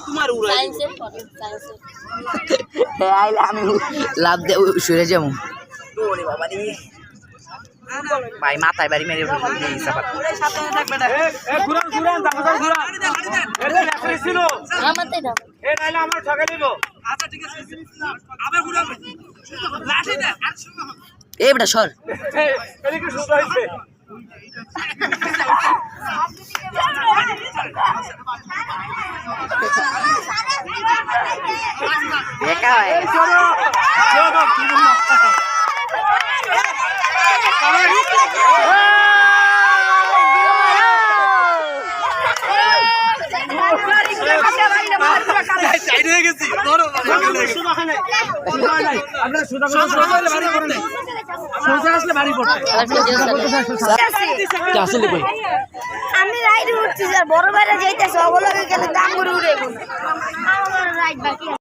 তোমার উড়াই আইলে আমি লাভ দিয়ে সরে যাবো ওরে বাবা রে ভাই মাথায় বাড়ি মেরে আমার ঠকে দিব আচ্ছা ঠিক আছে আবার ঘুরাবে লাঠি দে এ বেটা সর এদিকে সুন্দর হইছে দেখা হয় চলো চলো আমি রাইড উঠছি স্যার বড় বাইরে যাইতেছে অবলগে গেলে দাম করে উড়ে